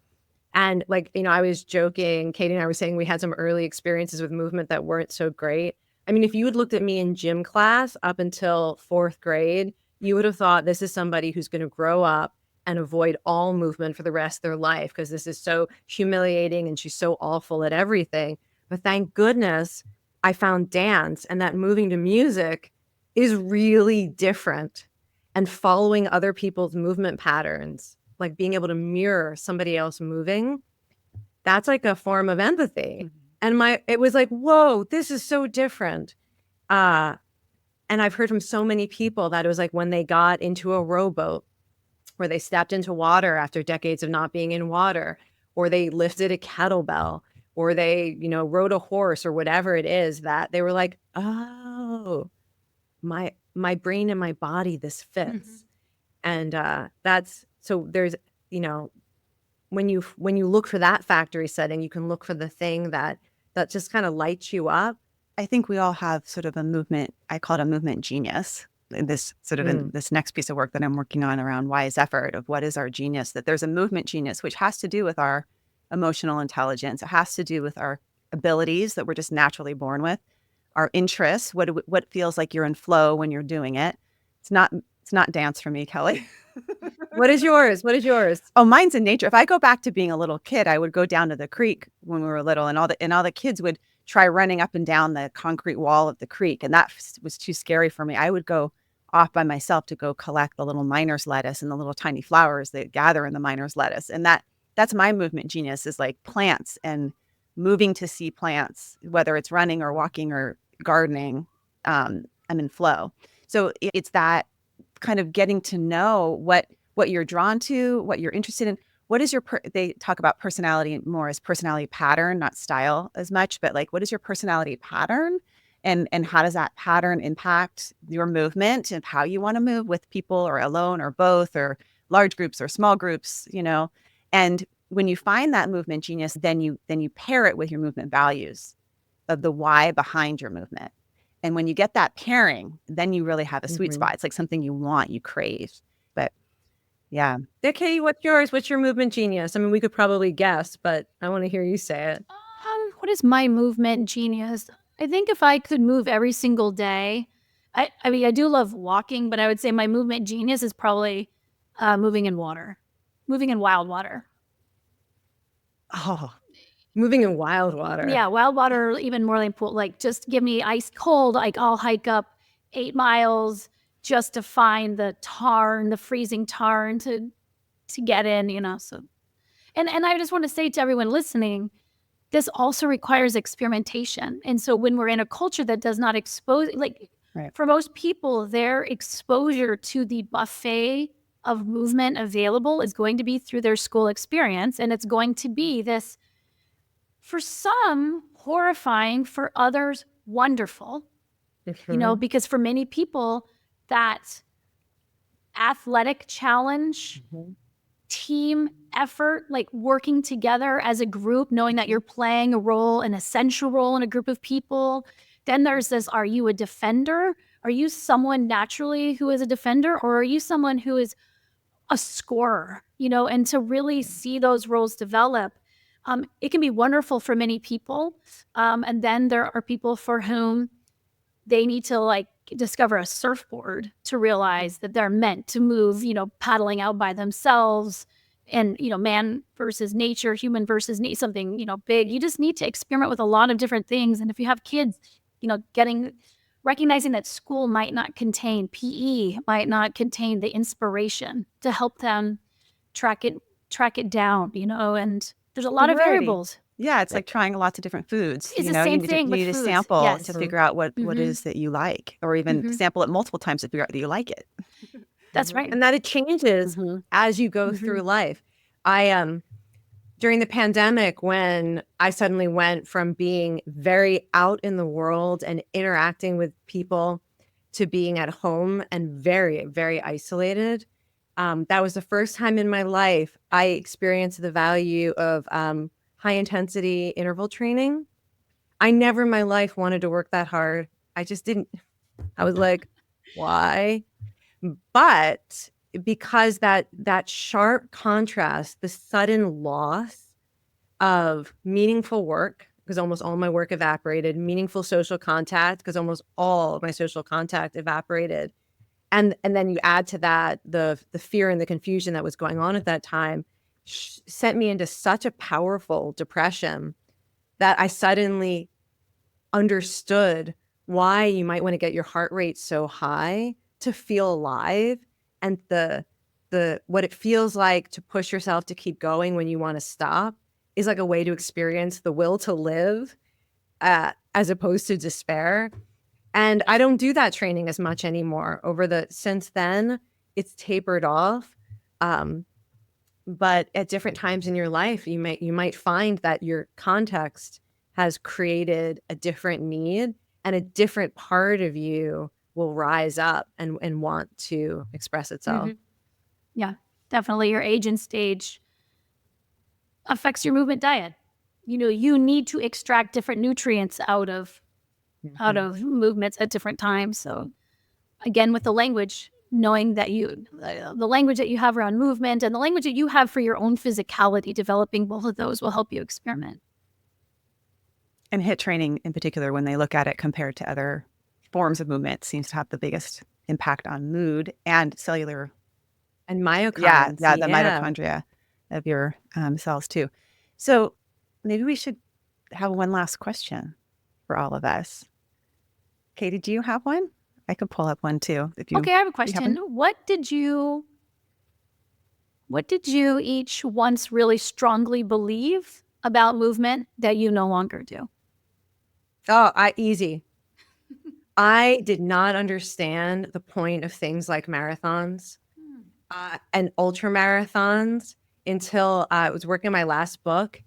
And I was joking, Katie and I were saying we had some early experiences with movement that weren't so great. I mean, if you had looked at me in gym class up until 4th grade, you would have thought this is somebody who's going to grow up and avoid all movement for the rest of their life because this is so humiliating and she's so awful at everything. But thank goodness I found dance, and that moving to music is really different. And following other people's movement patterns, like being able to mirror somebody else moving, that's like a form of empathy. And it was like, whoa, this is so different. And I've heard from so many people that it was like when they got into a rowboat, where they stepped into water after decades of not being in water, or they lifted a kettlebell, or they, rode a horse, or whatever it is, that they were like, oh, my brain and my body, this fits. And that's, so there's, when you look for that factory setting, you can look for the thing that just kind of lights you up. I think we all have sort of a movement, I call it a movement genius. This sort of in this next piece of work that I'm working on around wise effort, of what is our genius, that there's a movement genius, which has to do with our emotional intelligence. It has to do with our abilities that we're just naturally born with, our interests, what feels like you're in flow when you're doing it. It's not dance for me, Kelly. What is yours? Oh, mine's in nature. If I go back to being a little kid, I would go down to the creek when we were little, and all the kids would try running up and down the concrete wall of the creek, and that was too scary for me. I would go off by myself to go collect the little miner's lettuce and the little tiny flowers that gather in the miner's lettuce. And that's my movement genius, is like plants and moving to see plants, whether it's running or walking or gardening. I'm in flow. So it's that kind of getting to know what you're drawn to, what you're interested in. What is they talk about personality more as personality pattern, not style as much, but like, what is your personality pattern? And how does that pattern impact your movement and how you want to move with people, or alone, or both, or large groups or small groups, And when you find that movement genius, then you pair it with your movement values of the why behind your movement. And when you get that pairing, then you really have a sweet spot. It's like something you want, you crave. But yeah. Okay, what's yours? What's your movement genius? I mean, we could probably guess, but I want to hear you say it. What is my movement genius? I think if I could move every single day, I mean, I do love walking, but I would say my movement genius is probably moving in water, moving in wild water. Oh, moving in wild water. Yeah, wild water, even more than pool. Like, just give me ice cold. Like, I'll hike up 8 miles just to find the tarn, the freezing tarn to get in, So, and I just want to say to everyone listening, this also requires experimentation. And so when we're in a culture that does not expose, Right. For most people, their exposure to the buffet of movement available is going to be through their school experience. And it's going to be this, for some, horrifying, for others, wonderful. Because for many people, that athletic challenge, team effort, like working together as a group, knowing that you're playing a role, an essential role in a group of people. Then there's this, are you a defender? Are you someone naturally who is a defender? Or are you someone who is, a scorer, and to really see those roles develop. It can be wonderful for many people. And then there are people for whom they need to like discover a surfboard to realize that they're meant to move, paddling out by themselves, and, man versus nature, human versus something, big. You just need to experiment with a lot of different things. And if you have kids, recognizing that school might not contain PE, might not contain the inspiration to help them track it down, and there's a lot of Variety. variables. Yeah, it's like trying lots of different foods. It's the same you thing with need a foods. sample Yes. to figure out what Mhm. is that you like, or even Mhm. sample it multiple times to figure out that you like it. That's right. And that it changes as you go through life. I during the pandemic, when I suddenly went from being very out in the world and interacting with people to being at home and very, very isolated, that was the first time in my life I experienced the value of high intensity interval training. I never in my life wanted to work that hard. I just didn't. I was like, why? But because that sharp contrast, the sudden loss of meaningful work, because almost all my work evaporated, meaningful social contact, because almost all of my social contact evaporated. And then you add to that the fear and the confusion that was going on at that time, sent me into such a powerful depression that I suddenly understood why you might want to get your heart rate so high to feel alive, and the what it feels like to push yourself to keep going when you want to stop is like a way to experience the will to live, as opposed to despair. And I don't do that training as much anymore. Since then, it's tapered off. But at different times in your life, you might find that your context has created a different need, and a different part of you will rise up and want to express itself. Yeah, definitely. Your age and stage affects your movement diet. You need to extract different nutrients out of movements at different times. So again, with the language, knowing that the language that you have around movement and the language that you have for your own physicality, developing both of those will help you experiment. And HIIT training in particular, when they look at it compared to other forms of movement, seems to have the biggest impact on mood and cellular. And mitochondria. Yeah, the mitochondria of your cells too. So maybe we should have one last question for all of us. Katy, do you have one? I could pull up one too. Okay, I have a question. What did you each once really strongly believe about movement that you no longer do? Oh, easy. I did not understand the point of things like marathons and ultra marathons until I was working on my last book,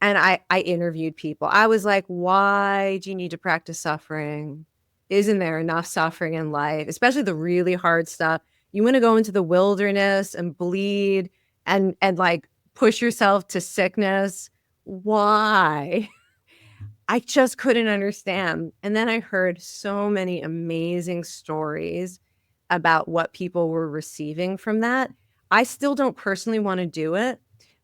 and I interviewed people. I was like, why do you need to practice suffering? Isn't there enough suffering in life, especially the really hard stuff? You want to go into the wilderness and bleed and like push yourself to sickness. Why? I just couldn't understand. And then I heard so many amazing stories about what people were receiving from that. I still don't personally want to do it,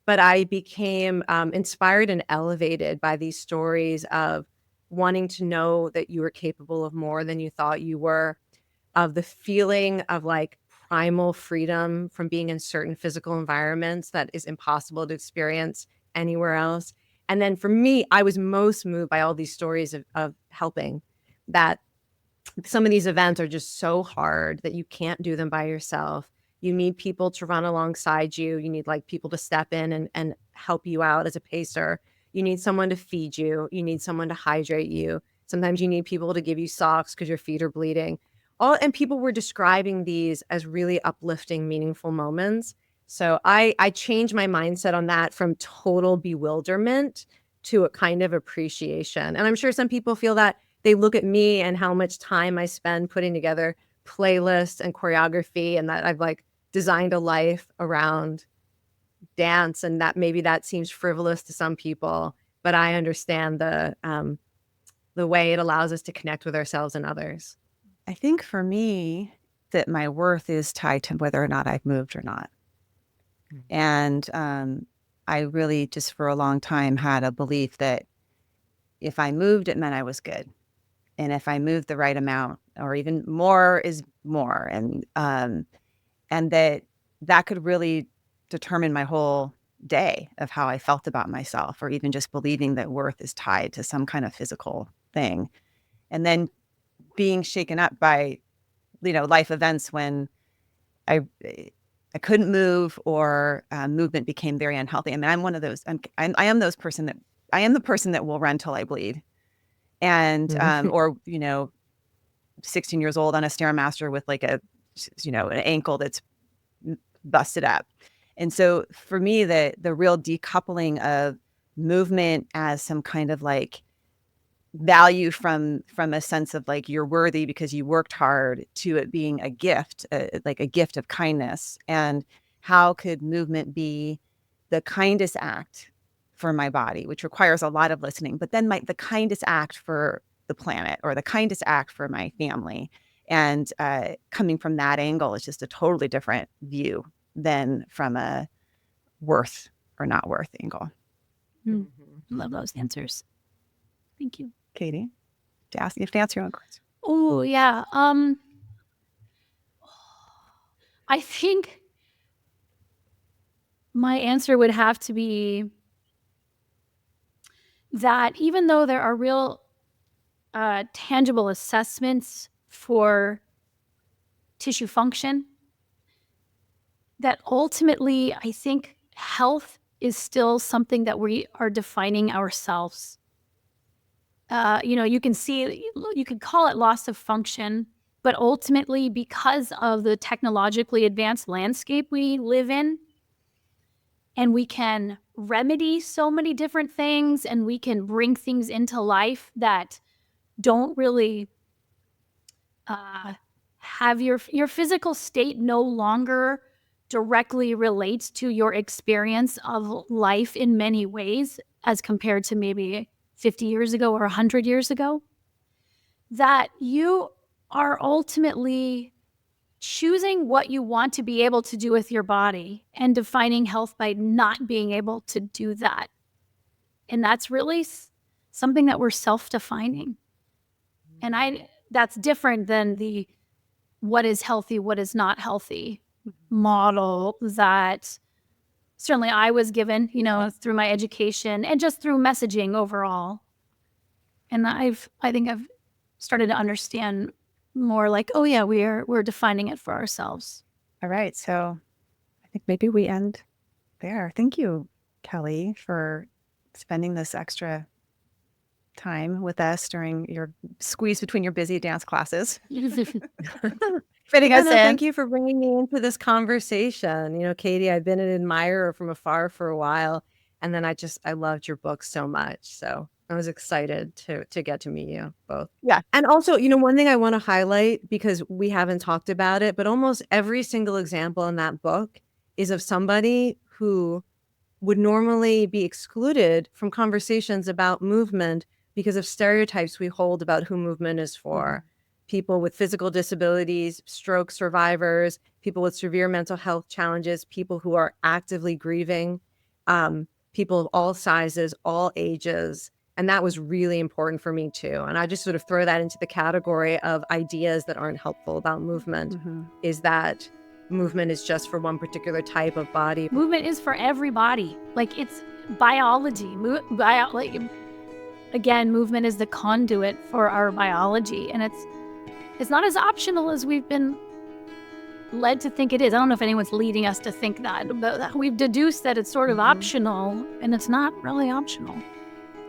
but I became inspired and elevated by these stories of wanting to know that you were capable of more than you thought you were, of the feeling of like primal freedom from being in certain physical environments that is impossible to experience anywhere else. And then for me, I was most moved by all these stories of helping, that some of these events are just so hard that you can't do them by yourself. You need people to run alongside you. You need like people to step in and help you out as a pacer. You need someone to feed you. You need someone to hydrate you. Sometimes you need people to give you socks because your feet are bleeding. And people were describing these as really uplifting, meaningful moments. So I changed my mindset on that from total bewilderment to a kind of appreciation. And I'm sure some people feel that. They look at me and how much time I spend putting together playlists and choreography, and that I've like designed a life around dance, and that maybe that seems frivolous to some people, but I understand the way it allows us to connect with ourselves and others. I think for me that my worth is tied to whether or not I've moved or not. And I really just for a long time had a belief that if I moved, it meant I was good. And if I moved the right amount or even more is more. And that could really determine my whole day of how I felt about myself, or even just believing that worth is tied to some kind of physical thing. And then being shaken up by, life events when I couldn't move, or movement became very unhealthy. I mean, I'm one of those. I am those person that I am the person that will run till I bleed, and or 16 years old on a stairmaster with like an ankle that's busted up. And so for me, the real decoupling of movement as some kind of like value from a sense of like you're worthy because you worked hard, to it being a gift, like a gift of kindness. And how could movement be the kindest act for my body, which requires a lot of listening, but then the kindest act for the planet, or the kindest act for my family. And coming from that angle is just a totally different view than from a worth or not worth angle. Love those answers. Thank you. Katy, you have to answer your own question. Oh, yeah. I think my answer would have to be that even though there are real tangible assessments for tissue function, that ultimately I think health is still something that we are defining ourselves. You can call it loss of function, but ultimately, because of the technologically advanced landscape we live in, and we can remedy so many different things, and we can bring things into life that don't really have your physical state no longer directly relates to your experience of life in many ways as compared to maybe 50 years ago or 100 years ago, that you are ultimately choosing what you want to be able to do with your body and defining health by not being able to do that. And that's really something that we're self-defining. And that's different than the what is healthy, what is not healthy model that certainly I was given, through my education and just through messaging overall. And I think I've started to understand more like, oh yeah, we're defining it for ourselves. All right. So I think maybe we end there. Thank you, Kelly, for spending this extra time with us during your squeeze between your busy dance classes. Fitting us in. Thank you for bringing me into this conversation. Katy, I've been an admirer from afar for a while, and then I loved your book so much. So I was excited to get to meet you both. Yeah. And also, one thing I want to highlight, because we haven't talked about it, but almost every single example in that book is of somebody who would normally be excluded from conversations about movement because of stereotypes we hold about who movement is for. People with physical disabilities, stroke survivors, people with severe mental health challenges, people who are actively grieving, people of all sizes, all ages. And that was really important for me too. And I just sort of throw that into the category of ideas that aren't helpful about movement, is that movement is just for one particular type of body. Movement is for every body. Like, it's biology. Again, movement is the conduit for our biology. And it's not as optional as we've been led to think it is. I don't know if anyone's leading us to think that, but we've deduced that it's sort of optional, and it's not really optional.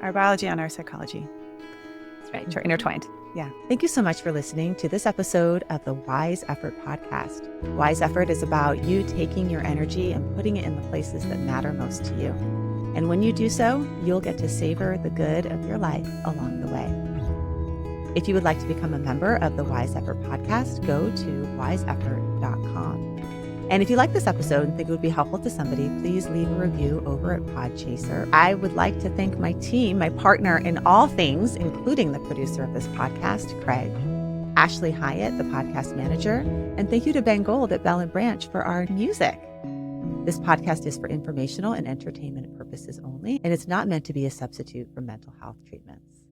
Our biology and our psychology. That's right. Are intertwined. Yeah. Thank you so much for listening to this episode of the Wise Effort podcast. Wise Effort is about you taking your energy and putting it in the places that matter most to you. And when you do so, you'll get to savor the good of your life along the way. If you would like to become a member of the Wise Effort podcast, go to wiseeffort.com. And if you like this episode and think it would be helpful to somebody, please leave a review over at Podchaser. I would like to thank my team, my partner in all things, including the producer of this podcast, Craig, Ashley Hyatt, the podcast manager, and thank you to Ben Gold at Bell & Branch for our music. This podcast is for informational and entertainment purposes only, and it's not meant to be a substitute for mental health treatments.